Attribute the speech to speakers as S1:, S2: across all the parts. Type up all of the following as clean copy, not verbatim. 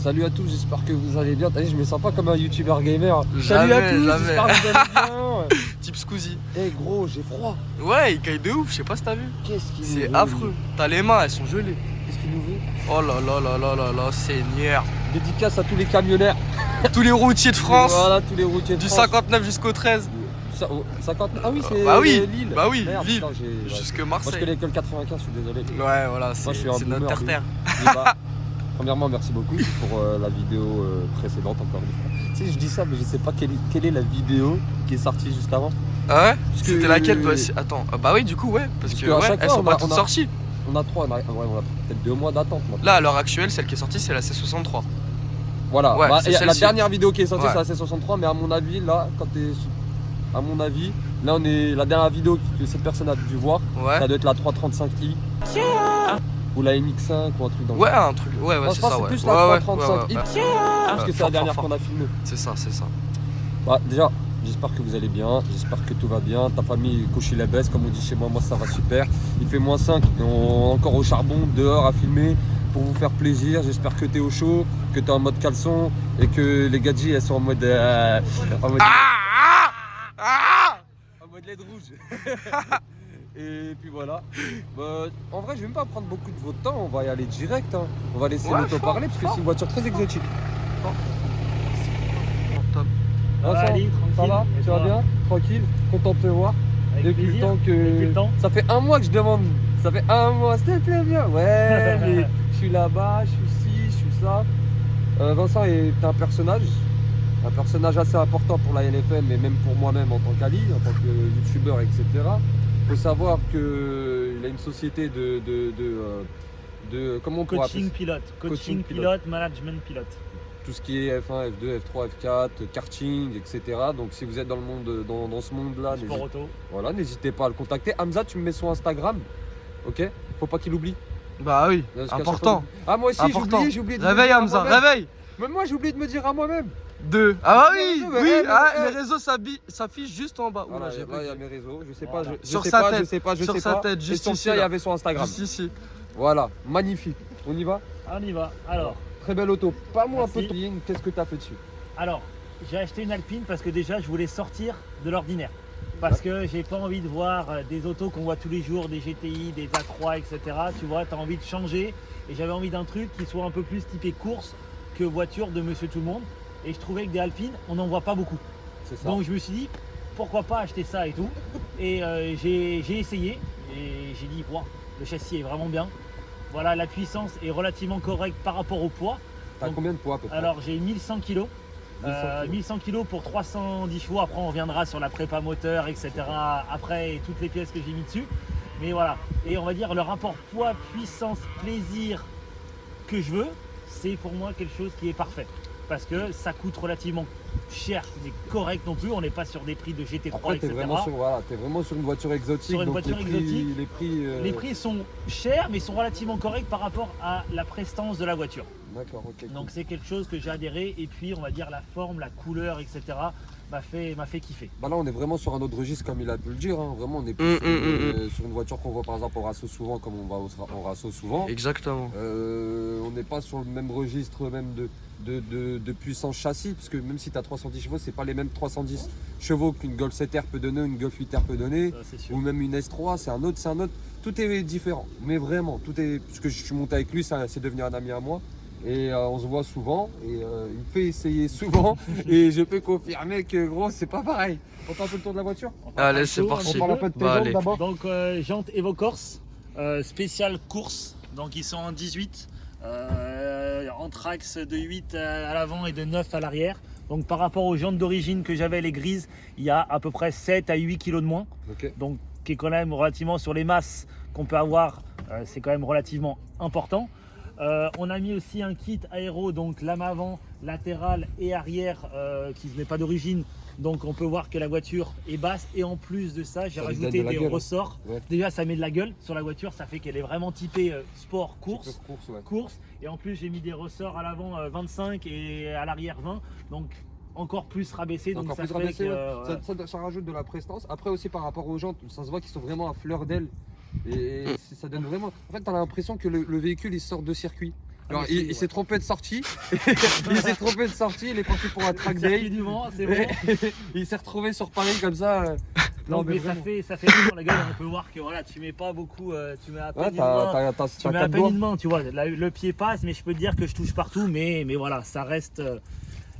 S1: Salut à tous, j'espère que vous allez bien. T'as vu, je me sens pas comme un youtubeur gamer.
S2: Jamais,
S1: Salut à tous,
S2: jamais.
S1: j'espère que vous allez bien.
S2: Type Squeezie.
S1: Eh gros, j'ai froid.
S2: Ouais, il caille de ouf, je sais pas si t'as vu.
S1: Qu'est-ce qu'il nous
S2: C'est
S1: veut,
S2: affreux.
S1: lui
S2: T'as les mains, elles sont gelées.
S1: Qu'est-ce qu'il nous veut?
S2: Oh là là là là là là, Seigneur.
S1: Dédicace à tous les camionneurs.
S2: Tous les routiers de France.
S1: Voilà, tous les routiers de
S2: Du
S1: France.
S2: 59 jusqu'au 13.
S1: 50... Ah oui, c'est
S2: Bah oui,
S1: Lille.
S2: bah oui,
S1: Merde,
S2: Lille.
S1: putain, ouais.
S2: Jusque
S1: Moi je
S2: Marseille.
S1: connais que le 95, je suis désolé.
S2: Ouais, voilà,
S1: Moi, je suis un
S2: c'est notre
S1: boomer,
S2: terre-terre.
S1: Et bah, premièrement, merci beaucoup pour la vidéo précédente encore une fois. Tu sais, je dis ça, mais je sais pas quelle est la vidéo qui est sortie juste avant.
S2: Ah ouais?
S1: Parce que-
S2: C'était laquelle toi? Attends, bah oui, du coup, ouais. Parce que
S1: qu'à
S2: ouais,
S1: chaque
S2: elles
S1: fois,
S2: sont pas toutes sorties.
S1: On a trois, on a peut-être 2 mois d'attente maintenant.
S2: Là, à l'heure actuelle, celle qui est sortie, c'est la C63.
S1: Voilà,
S2: Ouais,
S1: bah,
S2: c'est
S1: et la
S2: celle-ci.
S1: dernière vidéo qui est sortie,
S2: Ouais.
S1: c'est la C63, mais à mon avis, là, à mon avis, là, on est la dernière vidéo que cette personne a dû voir,
S2: Ouais.
S1: ça doit être la 335i. Ou la MX5 ou un truc dans le
S2: Ouais,
S1: genre.
S2: un truc. Ouais, ouais,
S1: Non, je
S2: c'est
S1: pense
S2: ça,
S1: que
S2: ouais.
S1: c'est plus
S2: Ouais,
S1: la
S2: ouais,
S1: 335i.
S2: ouais, ouais.
S1: Parce que c'est
S2: Fort,
S1: la dernière
S2: fort,
S1: qu'on a filmée.
S2: C'est ça, c'est ça.
S1: Bah, déjà, j'espère que vous allez bien, j'espère que tout va bien. Ta famille, couchez la baisse, comme on dit chez moi, moi ça va super. Il fait -5, et on est encore au charbon, dehors à filmer pour vous faire plaisir. J'espère que t'es au chaud, que t'es en mode caleçon et que les gadgets elles sont en mode. En mode LED rouge. Et puis voilà. Bah, en vrai, je vais même pas prendre beaucoup de votre temps, on va y aller direct. Hein. On va laisser
S2: Ouais,
S1: l'auto
S2: fort,
S1: parler parce que
S2: fort.
S1: c'est une voiture très exotique.
S2: Top.
S1: Vincent,
S3: Ali,
S1: ça va?
S3: tranquille. Et
S1: Tu vas
S3: toi?
S1: bien? Tranquille? Content de te voir?
S3: Avec
S1: Depuis
S3: plaisir.
S1: le temps
S3: Depuis
S1: que.
S3: le temps.
S1: Ça fait 1 mois que je demande. Ça fait 1 mois, s'il te plaît, viens. Ouais, mais je suis là-bas, je suis ci, je suis ça. Vincent est un personnage assez important pour la LFM et même pour moi-même en tant qu'Ali, en tant que youtubeur, etc. Il faut savoir qu'il a une société de comment on pourrait appeler
S3: Coaching
S1: ça
S3: pilote.
S1: Coaching
S3: Coaching pilote, management pilote.
S1: tout ce qui est F1, F2, F3, F4, karting, etc. Donc si vous êtes dans le monde, dans ce monde-là,
S3: Sport auto.
S1: voilà, n'hésitez pas à le contacter. Hamza, tu me mets son Instagram, ok? Faut pas qu'il oublie.
S2: Bah oui,
S1: Parce qu'à chaque
S2: important.
S1: fois- Ah moi aussi
S2: Important.
S1: j'ai oublié de me
S2: Réveille
S1: dire à
S2: Hamza,
S1: moi-même.
S2: réveille.
S1: Même moi j'ai oublié de me dire à moi-même.
S2: 2. Ah bah
S1: Les
S2: oui,
S1: réseaux,
S2: oui,
S1: mais,
S2: ah,
S1: mais,
S2: les réseaux s'affichent juste en bas.
S1: Voilà,
S2: Oula, j'ai
S1: là il y a
S2: bugué.
S1: mes réseaux, je sais
S3: Voilà.
S1: pas, je
S2: Sur
S1: sais
S2: sa
S1: pas,
S2: tête,
S1: je sais pas, je
S2: sur
S1: sais
S2: sa
S1: pas.
S2: tête, juste
S1: Essentiel,
S2: ici,
S1: il y
S2: là.
S1: avait son Instagram.
S2: Juste ici.
S1: Voilà, magnifique. On y va?
S3: On y va. Alors,
S1: Très belle auto. Parle-moi un peu de
S3: Merci.
S1: ton ligne, qu'est-ce que tu as fait dessus?
S3: j'ai acheté une Alpine parce que déjà je voulais sortir de l'ordinaire. Parce que j'ai pas envie de voir des autos qu'on voit tous les jours, des GTI, des A3, etc. Tu vois, tu as envie de changer. Et j'avais envie d'un truc qui soit un peu plus typé course que voiture de Monsieur Tout le Monde. Et je trouvais que des Alpines, on n'en voit pas beaucoup.
S1: C'est ça.
S3: Donc je me suis dit, pourquoi pas acheter ça et tout. Et j'ai essayé et j'ai dit, wow, le châssis est vraiment bien. Voilà, la puissance est relativement correcte par rapport au poids.
S1: T'as
S3: donc,
S1: combien de poids à peu près?
S3: Alors j'ai 1100 kg.
S1: 1100
S3: 1100 kg pour 310 chevaux. Après on reviendra sur la prépa moteur, etc. Après et toutes les pièces que j'ai mis dessus. Mais voilà. Et on va dire le rapport poids, puissance, plaisir que je veux, c'est pour moi quelque chose qui est parfait. Parce que ça coûte relativement cher, mais correct non plus. On n'est pas sur des prix de GT3,
S1: Après, t'es
S3: etc.
S1: vraiment sur une voiture exotique.
S3: Sur une
S1: donc
S3: voiture
S1: les prix,
S3: exotique.
S1: Les prix,
S3: Les prix sont chers, mais sont relativement corrects par rapport à la prestance de la voiture.
S1: D'accord, ok.
S3: Donc c'est quelque chose que j'ai adhéré. Et puis on va dire la forme, la couleur, etc. m'a fait kiffer.
S1: Bah là, on est vraiment sur un autre registre, comme il a pu le dire. Hein. Vraiment, on est plus sur une voiture qu'on voit par exemple au Rasso souvent, comme on va au Rasso souvent.
S2: Exactement.
S1: On n'est pas sur le même registre même de puissance châssis, parce que même si tu as 310 chevaux, c'est pas les mêmes 310 chevaux qu'une Golf 7R peut donner, une Golf 8R peut donner,
S3: Ça, c'est sûr.
S1: ou même une S3, c'est un autre. Tout est différent, mais vraiment, tout est. Puisque je suis monté avec lui, c'est devenu un ami à moi. Et on se voit souvent, et il me fait essayer souvent, et je peux confirmer que gros, c'est pas pareil. On fait un peu le tour de la voiture?
S3: On va
S2: Allez,
S3: faire
S2: c'est
S3: le tour
S2: parti.
S1: On parle un peu de tes
S2: Bah,
S1: jambes
S2: allez.
S1: d'abord.
S3: Donc jantes Evo Corse, spécial course, donc ils sont en 18, Anthrax de 8 à l'avant et de 9 à l'arrière. Donc par rapport aux jantes d'origine que j'avais, les grises, il y a à peu près 7 à 8 kg de moins,
S1: Ok.
S3: donc qui est quand même relativement sur les masses qu'on peut avoir, c'est quand même relativement important. On a mis aussi un kit aéro, donc lame avant, latérale et arrière qui n'est pas d'origine. Donc on peut voir que la voiture est basse et en plus de ça, j'ai
S1: Ça lui donne
S3: rajouté
S1: de la
S3: des
S1: gueule, hein.
S3: ressorts.
S1: Ouais.
S3: Déjà ça met de la gueule sur la voiture, ça fait qu'elle est vraiment typée sport, course.
S1: Course, ouais.
S3: Course. Et en plus j'ai mis des ressorts à l'avant 25 et à l'arrière 20. Donc encore plus rabaissé. Donc
S1: Encore
S3: ça
S1: plus
S3: fait
S1: rabaissé,
S3: que,
S1: ouais. Ça rajoute de la prestance. Après aussi par rapport aux jantes, ça se voit qu'ils sont vraiment à fleur d'aile. Et ça donne vraiment. En fait, t'as l'impression que le véhicule il sort de circuit. Alors,
S3: mais
S1: il s'est trompé de sortie. Il s'est trompé de sortie, il est parti pour un track
S3: Circuit
S1: day.
S3: du Mans, c'est bon.
S1: Il s'est retrouvé sur Paris comme ça.
S3: Donc, mais
S1: vraiment.
S3: ça fait toujours la gueule. On peut voir que voilà, tu mets pas beaucoup, tu mets à peine
S1: Ouais,
S3: une main. Tu mets à
S1: quatre
S3: peine
S1: doigts.
S3: une main, tu vois. Le pied passe, mais je peux te dire que je touche partout. Mais voilà, ça reste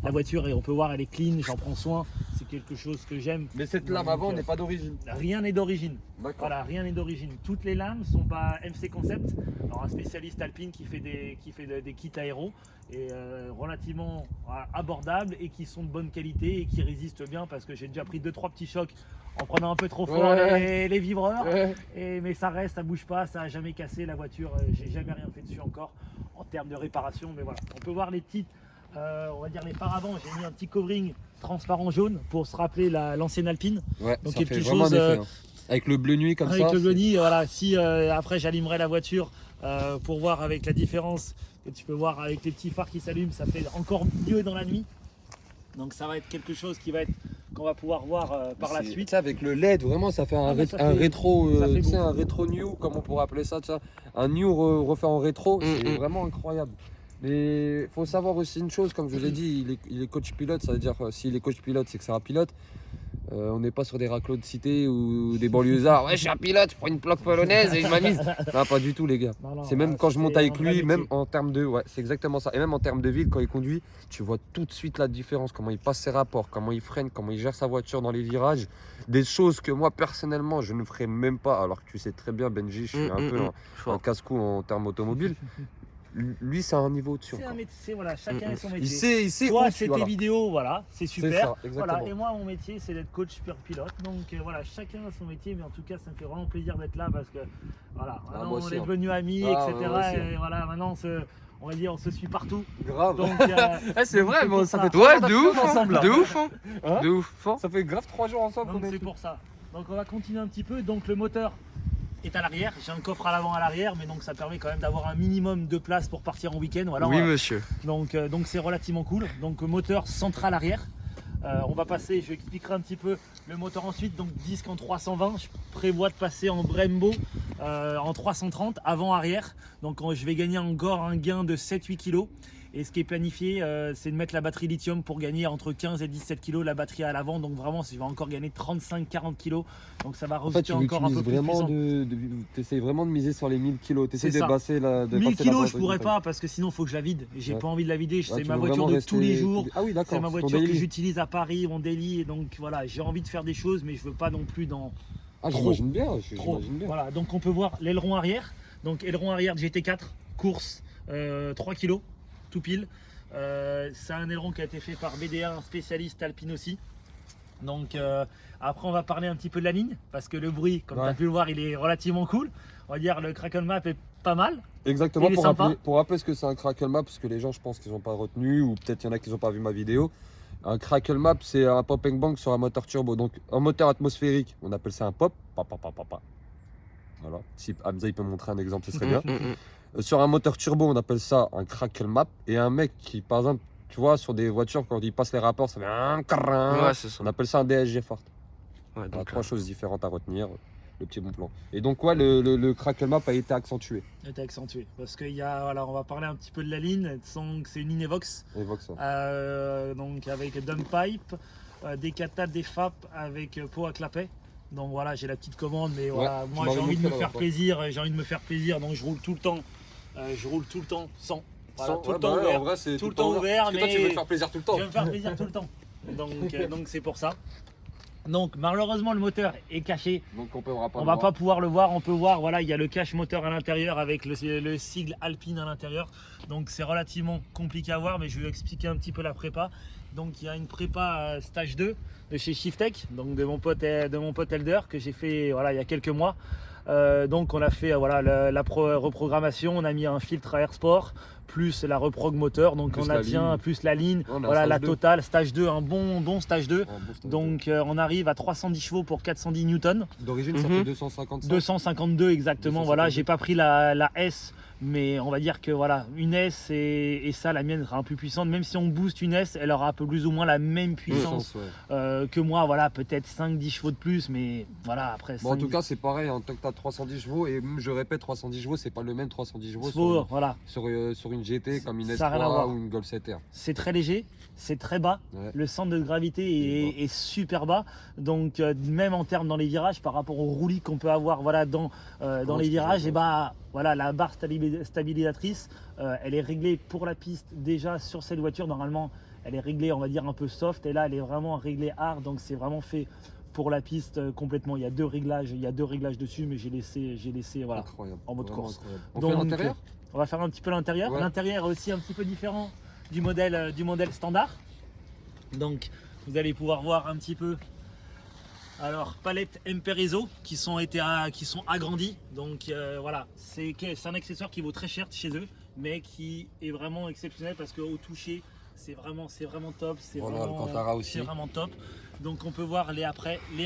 S3: la voiture et on peut voir, elle est clean. J'en prends soin. C'est quelque chose que j'aime.
S1: Mais cette lame
S3: Donc,
S1: avant n'est pas d'origine.
S3: Rien n'est d'origine.
S1: D'accord.
S3: Voilà, rien n'est d'origine. Toutes les lames sont pas MC Concept. Alors un spécialiste alpine qui fait des kits aéro et relativement abordables et qui sont de bonne qualité et qui résistent bien parce que j'ai déjà pris 2-3 petits chocs en prenant un peu trop fort les vibreurs.
S1: Ouais.
S3: Mais ça reste, ça bouge pas, ça a jamais cassé la voiture. J'ai jamais rien fait dessus encore en termes de réparation. Mais voilà, on peut voir les petites. On va dire les phares avant, j'ai mis un petit covering transparent jaune pour se rappeler l'ancienne Alpine.
S1: Ouais,
S3: Donc,
S1: ça
S3: quelque
S1: fait
S3: chose,
S1: vraiment un effet, hein. Avec le bleu nuit comme
S3: Avec
S1: ça.
S3: le Glony, voilà, si après j'allumerai la voiture pour voir avec la différence que tu peux voir avec les petits phares qui s'allument, ça fait encore mieux dans la nuit. Donc ça va être quelque chose qu'on va pouvoir voir par la suite.
S1: Tu sais, avec le LED, vraiment, ça fait un,
S3: Ah, mais ça
S1: un
S3: fait-
S1: rétro,
S3: ça fait
S1: tu sais,
S3: beau.
S1: un rétro new, comme on pourrait appeler ça, tu sais, un new refait en rétro, c'est
S2: Mm.
S1: vraiment incroyable. Mais faut savoir aussi une chose, comme je vous l'ai dit, il est coach pilote, ça veut dire s'il est coach pilote, c'est que c'est un pilote. On n'est pas sur des raclos de cité ou des banlieusards. Ouais, je suis un pilote, je prends une plaque polonaise et je m'amuse. Non, pas du tout, les gars.
S3: Non,
S1: C'est même
S3: là,
S1: quand je monte
S3: c'est
S1: avec
S3: un vrai
S1: lui, même
S3: métier.
S1: en termes de. Ouais, c'est exactement ça. Et même en termes de ville, quand il conduit, tu vois tout de suite la différence. Comment il passe ses rapports, comment il freine, comment il gère sa voiture dans les virages. Des choses que moi, personnellement, je ne ferais même pas. Alors que tu sais très bien, Benji, je suis un peu en casse-cou en termes automobiles. Lui, c'est un niveau au-dessus.
S3: C'est un
S1: encore.
S3: métier, voilà, chacun
S2: Mm,
S3: a son
S1: Il
S3: métier.
S1: sait
S3: Toi,
S1: où
S3: c'est
S1: tu
S3: tes
S1: vas.
S3: vidéos, voilà, c'est
S1: C'est
S3: super.
S1: ça, exactement.
S3: Voilà, et moi, mon métier, c'est d'être coach pur pilote. Donc voilà, chacun a son métier, mais en tout cas, ça me fait vraiment plaisir d'être là parce que voilà, maintenant,
S1: moi
S3: on
S1: aussi,
S3: est
S1: hein.
S3: devenus amis,
S1: Ah,
S3: etc.
S1: moi aussi,
S3: Et voilà, maintenant, on va dire, on se suit partout.
S1: Grave.
S3: Donc,
S1: C'est vrai,
S3: pour
S1: ça
S3: ça.
S1: fait 3
S2: Ouais,
S1: jours
S2: de ouf,
S1: ensemble.
S2: de ouf, hein.
S1: Hein
S2: De ouf. Fort.
S1: Ça fait grave 3 jours ensemble
S3: Donc
S1: qu'on est.
S3: c'est pour ça. Donc on va continuer un petit peu. Donc le moteur est à l'arrière. J'ai un coffre à l'avant à l'arrière, mais donc ça permet quand même d'avoir un minimum de place pour partir en week-end. Voilà,
S2: Oui, monsieur.
S3: donc c'est relativement cool. Donc moteur central arrière. On va passer, je expliquerai un petit peu le moteur ensuite. Donc disque en 320. Je prévois de passer en Brembo en 330 avant-arrière. Donc je vais gagner encore un gain de 7-8 kg. Et ce qui est planifié, c'est de mettre la batterie lithium pour gagner entre 15 et 17 kg la batterie à l'avant. Donc vraiment, je vais encore gagner 35-40 kg. Donc ça va
S1: En fait,
S3: rajouter encore un peu plus
S1: vraiment
S3: puissant.
S1: t'essayes vraiment de miser sur les 1000 kilos. T'essayes
S3: C'est
S1: de
S3: ça.
S1: passer la.
S3: 1000 kg, je pourrais pas parce que sinon, il faut que je la vide. J'ai
S1: Ouais.
S3: pas envie de la vider.
S1: Ouais,
S3: C'est
S1: tu
S3: ma
S1: veux
S3: voiture
S1: vraiment
S3: de tous les
S1: rester-
S3: jours.
S1: Ah oui, d'accord.
S3: C'est ma
S1: ton
S3: voiture que
S1: daily.
S3: j'utilise à Paris ou en daily. Et donc voilà, j'ai envie de faire des choses, mais je veux pas non plus dans
S1: Ah,
S3: trop.
S1: j'imagine bien.
S3: trop.
S1: J'imagine bien.
S3: Voilà, donc on peut voir l'aileron arrière. Donc aileron arrière de GT4, course 3 kg, tout pile. C'est un aileron qui a été fait par BDA, un spécialiste alpine aussi. Donc après on va parler un petit peu de la ligne parce que le bruit, comme tu as
S1: Ouais.
S3: pu le voir, il est relativement cool. On va dire le Crackle Map est pas mal.
S1: Exactement,
S3: Il est sympa.
S1: pour rappeler ce que c'est un crackle map, parce que les gens, je pense qu'ils n'ont pas retenu, ou peut-être il y en a qui n'ont pas vu ma vidéo. Un crackle map, c'est un pop and bang sur un moteur turbo. Donc, un moteur atmosphérique, on appelle ça un pop. Voilà. Si Hamza il peut montrer un exemple, ce serait bien. Sur un moteur turbo, on appelle ça un crackle map. Et un mec qui, par exemple, tu vois, sur des voitures, quand il passe les rapports, ça fait un carrin.
S2: Ouais, c'est ça.
S1: On appelle ça un DSG fort.
S2: Ouais,
S1: Il y a
S2: donc,
S1: trois choses différentes à retenir. Le petit bon plan. Et donc, ouais, le crackle map a été accentué.
S3: Est accentué parce qu'il y a, voilà, on va parler un petit peu de la ligne. C'est une ligne Evox.
S1: Évoque ça.
S3: Donc avec dump pipe, des catas, des FAP avec pot à clapet. Donc voilà, j'ai la petite commande, mais voilà,
S1: tu
S3: moi
S1: m'avais
S3: j'ai envie de me
S1: montré la
S3: faire
S1: dernière fois.
S3: plaisir, j'ai envie de me faire plaisir, donc je roule tout le temps. Je roule tout le temps sans. Voilà, tout
S1: Ouais,
S3: le temps
S1: bah ouais,
S3: ouvert.
S1: en vrai, c'est
S3: Tout le temps ouvert,
S1: Parce que toi, tu
S3: mais-
S1: veux te faire plaisir tout le temps.
S3: Je vais me faire plaisir tout le temps. Donc c'est pour ça. Donc malheureusement le moteur est caché.
S1: Donc on peut pas
S3: On va pas pouvoir le voir, on peut voir, voilà, il y a le cache moteur à l'intérieur avec le sigle Alpine à l'intérieur. Donc c'est relativement compliqué à voir, mais je vais expliquer un petit peu la prépa. Donc il y a une prépa stage 2 de chez Shiftech, donc de mon pote Elder que j'ai fait voilà, il y a quelques mois. Donc on a fait voilà, la reprogrammation, on a mis un filtre à air sport, plus la reprog moteur, donc
S1: Plus
S3: on
S1: la
S3: a tient
S1: ligne.
S3: plus la ligne,
S1: On a un
S3: voilà
S1: stage
S3: la
S1: 2.
S3: totale, stage 2, un bon stage 2. Donc on arrive à 310 chevaux pour 410 newtons.
S1: d'origine, ça
S2: Mhm.
S1: fait 255.
S3: 252 exactement,
S1: 252.
S3: voilà, j'ai pas pris la S Mais on va dire que voilà, une S et ça, la mienne sera un peu puissante. Même si on booste une S, elle aura un peu plus ou moins la même puissance que moi. Voilà, peut-être 5-10 chevaux de plus, mais voilà, après.
S1: Bon, en tout cas, c'est pareil, en tant que tu as 310 chevaux, et je répète, 310 chevaux, c'est pas le même 310 chevaux
S3: voilà.
S1: sur une GT comme une
S3: Ça a rien à voir.
S1: S3 ou une Golf 7R.
S3: C'est très léger, c'est très bas.
S1: Ouais.
S3: Le centre de gravité est super bas. Donc, même en termes dans les virages, par rapport au roulis qu'on peut avoir voilà, dans les virages, et bah. Voilà, la barre stabilisatrice, elle est réglée pour la piste déjà sur cette voiture. Normalement, elle est réglée, on va dire, un peu soft. Et là, elle est vraiment réglée hard. Donc, c'est vraiment fait pour la piste complètement. Il y a deux réglages dessus, mais j'ai laissé voilà,
S1: Incroyable.
S3: en mode
S1: Vraiment
S3: course.
S1: incroyable. On
S3: Donc,
S1: fait l'intérieur.
S3: On va faire un petit peu l'intérieur.
S1: Ouais.
S3: L'intérieur est aussi un petit peu différent du modèle standard. Donc, vous allez pouvoir voir un petit peu. Alors, palettes Imperiso qui sont agrandies. Donc voilà, c'est un accessoire qui vaut très cher chez eux, mais qui est vraiment exceptionnel parce qu'au toucher, c'est vraiment top.
S1: Voilà,
S3: vraiment,
S1: le Cantara aussi.
S3: c'est vraiment top. Donc on peut voir les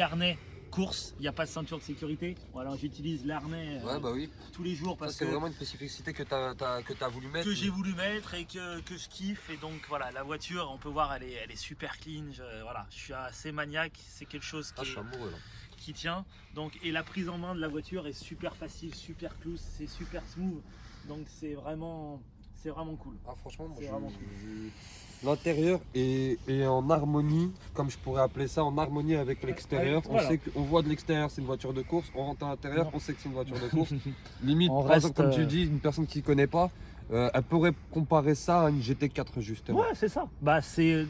S3: harnais course, il n'y a pas de ceinture de sécurité. Voilà, j'utilise l'harnais
S1: Ouais, bah oui.
S3: tous les jours
S1: Ça,
S3: parce
S1: c'est
S3: que
S1: vraiment une spécificité que tu as voulu mettre.
S3: que j'ai voulu mettre et que je kiffe. Et donc voilà, la voiture, on peut voir, elle est super clean. Voilà, je suis assez maniaque, c'est quelque chose
S1: Ah, je suis amoureux là.
S3: qui tient. Donc, et la prise en main de la voiture est super facile, super loose, c'est super smooth. Donc c'est vraiment cool.
S1: Ah, franchement, moi,
S3: C'est vraiment
S1: l'intérieur est en harmonie, comme je pourrais appeler ça, en harmonie avec l'extérieur.
S3: Voilà.
S1: On voit de l'extérieur, c'est une voiture de course. On rentre à l'intérieur,
S3: Non.
S1: on sait que c'est une voiture de course. Limite,
S3: On
S1: par exemple,
S3: reste,
S1: comme tu dis, une personne qui ne connaît pas, elle pourrait comparer ça à une GT4 justement.
S3: Ouais, c'est ça. Bah, c'est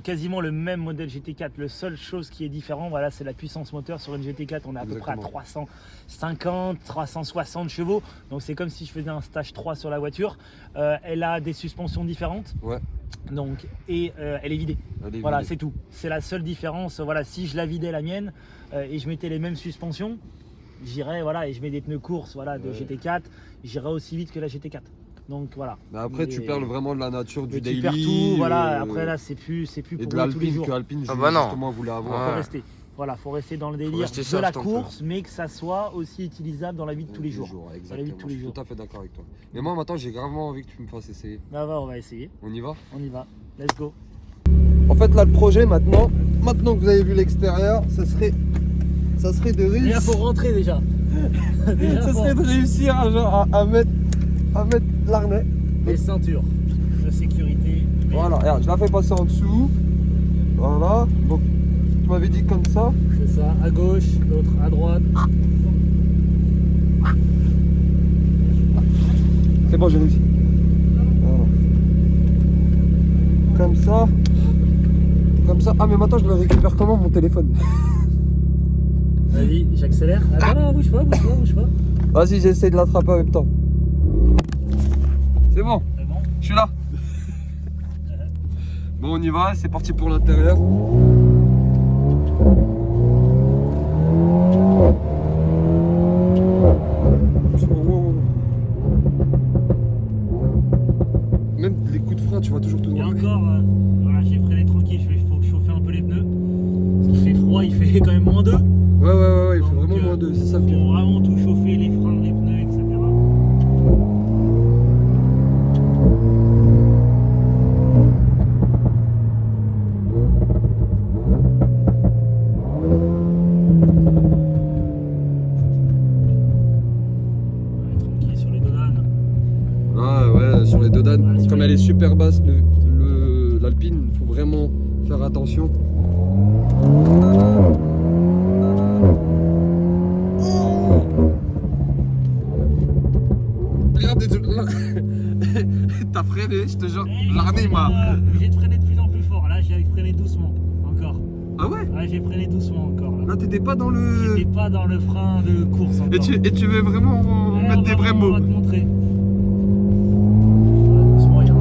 S3: quasiment le même modèle GT4. La seule chose qui est différente, voilà, c'est la puissance moteur. Sur une GT4, on est à peu près à
S1: Exactement.
S3: 350, 360 chevaux. Donc c'est comme si je faisais un stage 3 sur la voiture. Elle a des suspensions différentes.
S1: Ouais.
S3: Donc, et elle est vidée.
S1: Elle est
S3: Voilà,
S1: vidée.
S3: c'est tout. C'est la seule différence. Voilà, si je la vidais la mienne et je mettais les mêmes suspensions, j'irais, voilà, et je mets des pneus course, voilà, de
S1: Ouais.
S3: GT4, j'irais aussi vite que la GT4. Donc voilà.
S1: Mais après, tu perds vraiment de la nature du
S3: Et tu
S1: daily.
S3: perds tout, voilà. Après là, c'est plus
S1: et
S3: pour
S1: de
S3: rouler tous les
S1: l'Alpine
S3: jours.
S1: que Alpine
S2: Ah bah non.
S1: justement voulait avoir.
S3: Faut
S2: Ouais.
S3: rester. Voilà, faut rester dans le délire
S2: rester
S3: de
S2: soft
S3: la
S2: un peu.
S3: course, mais que ça soit aussi utilisable dans la vie de tous les jours.
S1: Exactement.
S3: la vie de tous les
S1: je suis
S3: jours.
S1: tout à fait d'accord avec toi. Mais moi, maintenant, j'ai gravement envie que tu me fasses essayer.
S3: On va essayer.
S1: On y va?
S3: On y va. Let's go.
S1: En fait, là, le projet maintenant que vous avez vu l'extérieur, ça serait de
S3: Et là,
S1: réussir.
S3: faut rentrer déjà. Déjà,
S1: Ça
S3: faut-
S1: serait de réussir à mettre l'harnais.
S3: Les ceintures de sécurité. Mais
S1: Voilà, regarde, je la fais passer en dessous. Voilà. Donc, tu m'avais dit comme ça.
S3: c'est ça, à gauche, l'autre à droite.
S1: C'est bon, j'ai réussi. Voilà. Comme ça. Comme ça. Ah, mais maintenant, je le récupère comment mon téléphone?
S3: Vas-y, j'accélère. Attends, non, bouge pas.
S1: Vas-y, j'essaie de l'attraper en même temps. C'est bon,
S3: C'est bon.
S1: je suis là. Bon, on y va, c'est parti pour l'intérieur. Même les coups de frein, tu vois toujours tout
S3: Et
S1: droit.
S3: encore, voilà, j'ai freiné tranquille. Il faut chauffer un peu les pneus. Parce qu'il fait froid, il fait quand même moins 2.
S1: Ouais, il fait
S3: Donc,
S1: vraiment moins de, c'est ça le
S3: Il
S1: pire.
S3: faut vraiment tout chauffer, les freins, les pneus, etc. Ouais, tranquille sur les dodanes.
S1: Ah ouais, sur les dodanes,
S3: Ouais, sur
S1: comme
S3: les-
S1: elle est super basse, l'Alpine, il faut vraiment faire attention. Regarde, t'as freiné, je te jure, l'arnais m'a...
S3: J'ai freiné de plus en plus fort. Là, j'ai freiné doucement. Encore.
S1: Ah ouais?
S3: Ouais, j'ai freiné doucement encore. Là.
S1: Là, t'étais pas dans le...
S3: J'étais pas dans le frein de course encore.
S1: Et tu veux vraiment
S3: Ouais,
S1: mettre des vrais
S3: on
S1: mots?
S3: va te montrer. Doucement, il y a un-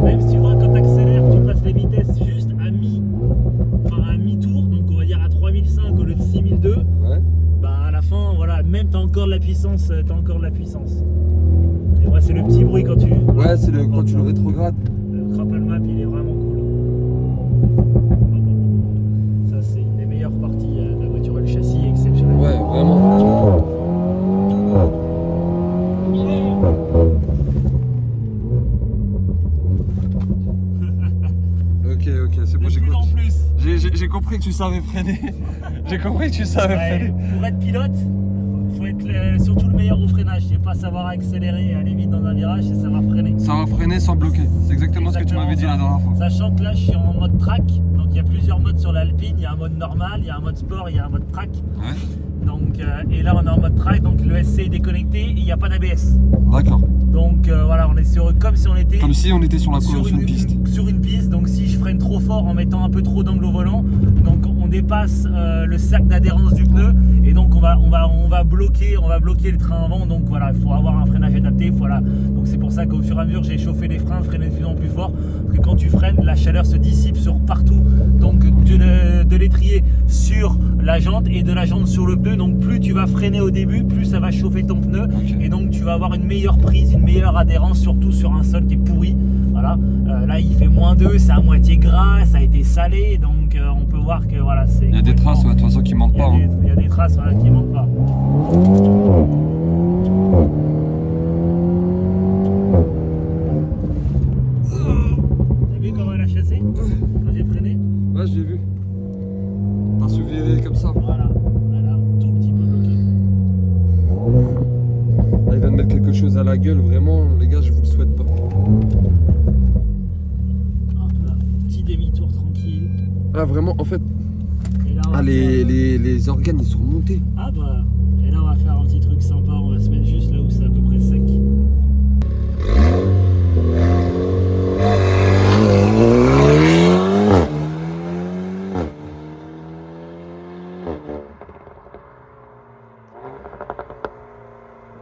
S3: Même si tu vois, quand tu accélères, tu passes les vitesses juste à mi-tour, donc on va dire à 3005 au lieu de 6002,
S1: Ouais.
S3: bah à la fin, voilà, même t'as encore de la puissance, Et moi, c'est le petit bruit quand tu...
S1: Ouais, c'est quand tu le rétrogrades.
S3: Le crumple map, il est vraiment cool. Ça, c'est une des meilleures parties de la voiture. Le châssis est exceptionnel.
S1: Ouais, vraiment. c'est bon,
S3: De plus en plus.
S1: j'ai compris que tu savais freiner. J'ai compris que tu savais
S3: Ouais,
S1: freiner.
S3: pour être pilote, faut être surtout le meilleur au freinage. C'est pas savoir accélérer et aller vite dans un virage, c'est savoir freiner.
S1: Ça va freiner sans bloquer. C'est exactement ce que tu
S3: Exactement
S1: m'avais dit
S3: ça.
S1: la dernière fois.
S3: Sachant que là, je suis en mode track. Donc il y a plusieurs modes sur l'Alpine. Il y a un mode normal, il y a un mode sport, il y a un mode track.
S1: Ouais.
S3: Donc, et là, on est en mode track. Donc le SC est déconnecté et il n'y a pas d'ABS.
S1: D'accord.
S3: Donc voilà, on est comme si on était
S1: Comme si on était sur
S3: sur
S1: une piste.
S3: sur une piste. Donc si je freine trop fort en mettant un peu trop d'angle au volant, donc on dépasse le cercle d'adhérence du pneu et donc on va bloquer le train avant. Donc voilà, il faut avoir un freinage adapté. Voilà. Donc c'est pour ça qu'au fur et à mesure j'ai chauffé les freins, freiné de plus en plus fort. Parce que quand tu freines, la chaleur se dissipe sur partout. Donc de l'étrier sur la jante et de la jante sur le pneu. Donc plus tu vas freiner au début, plus ça va chauffer ton pneu.
S1: Ok.
S3: Et donc tu vas avoir une meilleure prise, une meilleure adhérence, surtout sur un sol qui est pourri. Voilà. Là il fait -2, c'est à moitié gras, ça a été salé, donc on peut voir que voilà, c'est.
S1: Il y a des traces, ouais, de toute façon, qui mentent
S3: Il y
S1: pas.
S3: a
S1: Hein.
S3: il y a des traces voilà, qui manquent pas. T'as vu comment elle a chassé quand j'ai freiné?
S1: Ouais, je l'ai vu. T'as su virer comme ça.
S3: Voilà, elle a un tout petit peu bloqué.
S1: Là, il vient de mettre quelque chose à la gueule, vraiment, les gars, je vous le souhaite pas.
S3: Hop là, petit demi-tour tranquille.
S1: Ah, vraiment, en fait,
S3: Et là, on va faire-
S1: les organes, ils sont montés.
S3: Ah bah, et là on va faire un petit truc sympa, on va se mettre juste là où c'est à peu près sec.